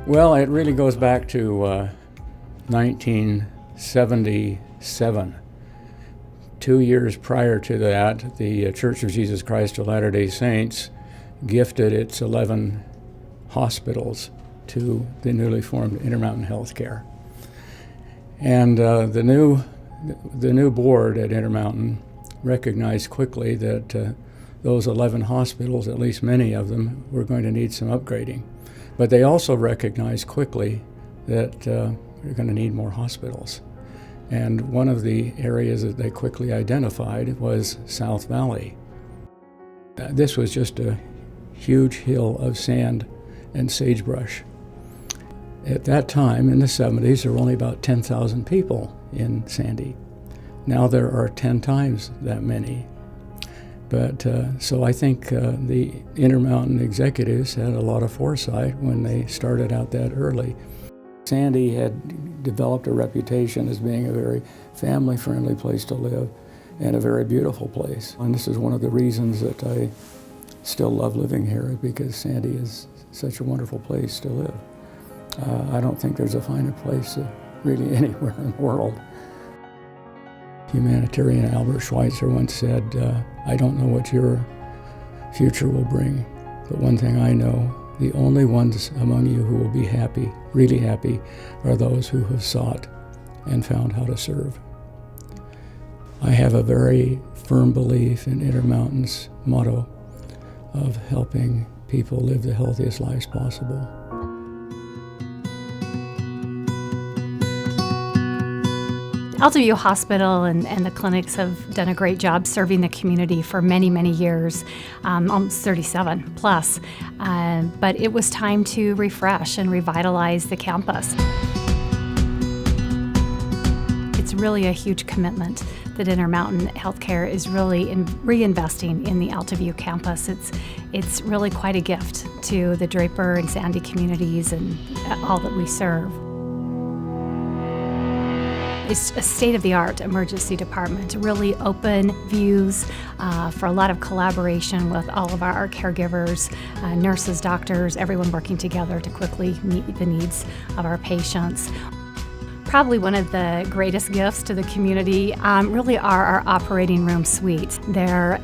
Well, it really goes back to 1977. 2 years prior to that, the Church of Jesus Christ of Latter-day Saints gifted its 11 hospitals to the newly formed Intermountain Healthcare. And the new board at Intermountain recognized quickly that those 11 hospitals, at least many of them, were going to need some upgrading. But they also recognized quickly that we're going to need more hospitals. And one of the areas that they quickly identified was South Valley. This was just a huge hill of sand and sagebrush. At that time, in the 70s, there were only about 10,000 people in Sandy. Now there are 10 times that many. But so I think the Intermountain executives had a lot of foresight when they started out that early. Sandy had developed a reputation as being a very family-friendly place to live and a very beautiful place. And this is one of the reasons that I still love living here, because Sandy is such a wonderful place to live. I don't think there's a finer place really anywhere in the world. Humanitarian Albert Schweitzer once said, I don't know what your future will bring, but one thing I know, the only ones among you who will be happy, really happy, are those who have sought and found how to serve. I have a very firm belief in Intermountain's motto of helping people live the healthiest lives possible. Alta View Hospital and the clinics have done a great job serving the community for many, many years, almost 37 plus. But it was time to refresh and revitalize the campus. It's really a huge commitment that Intermountain Healthcare is really reinvesting in the Alta View campus. It's really quite a gift to the Draper and Sandy communities and all that we serve. It's a state-of-the-art emergency department, really open views for a lot of collaboration with all of our caregivers, nurses, doctors, everyone working together to quickly meet the needs of our patients. Probably one of the greatest gifts to the community really are our operating room suites. They're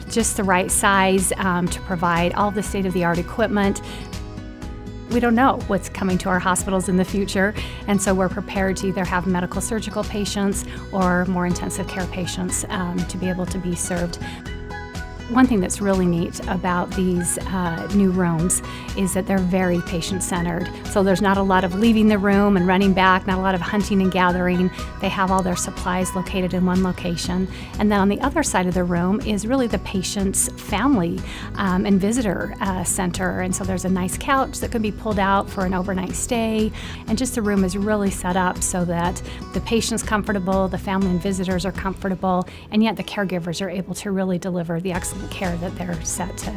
just the right size to provide all the state-of-the-art equipment. We don't know what's coming to our hospitals in the future, and so we're prepared to either have medical surgical patients or more intensive care patients to be able to be served. One thing that's really neat about these new rooms is that they're very patient-centered. So there's not a lot of leaving the room and running back, not a lot of hunting and gathering. They have all their supplies located in one location. And then on the other side of the room is really the patient's family and visitor center. And so there's a nice couch that can be pulled out for an overnight stay. And just the room is really set up so that the patient's comfortable, the family and visitors are comfortable, and yet the caregivers are able to really deliver the excellent care that they're set to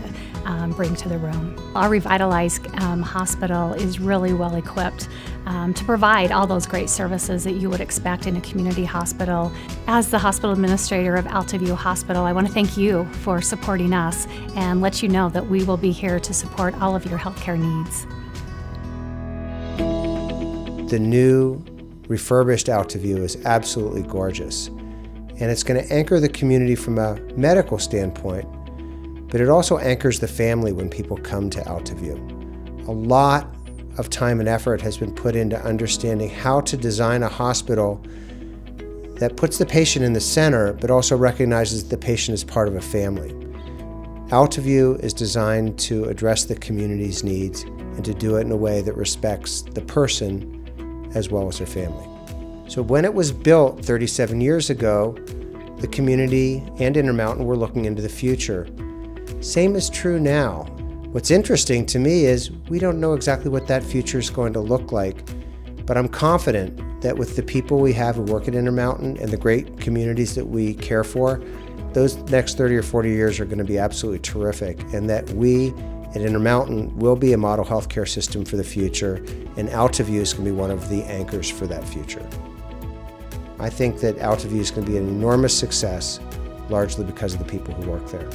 bring to the room. Our revitalized hospital is really well equipped to provide all those great services that you would expect in a community hospital. As the hospital administrator of Alta View Hospital, I want to thank you for supporting us and let you know that we will be here to support all of your healthcare needs. The new refurbished Alta View is absolutely gorgeous, and it's going to anchor the community from a medical standpoint, but it also anchors the family when people come to Alta View. A lot of time and effort has been put into understanding how to design a hospital that puts the patient in the center, but also recognizes the patient as part of a family. Alta View is designed to address the community's needs and to do it in a way that respects the person as well as their family. So when it was built 37 years ago, the community and Intermountain were looking into the future. Same is true now. What's interesting to me is we don't know exactly what that future is going to look like, but I'm confident that with the people we have who work at Intermountain and the great communities that we care for, those next 30 or 40 years are going to be absolutely terrific, and that we at Intermountain will be a model healthcare system for the future, and Alta View is going to be one of the anchors for that future. I think that Alta View is going to be an enormous success, largely because of the people who work there.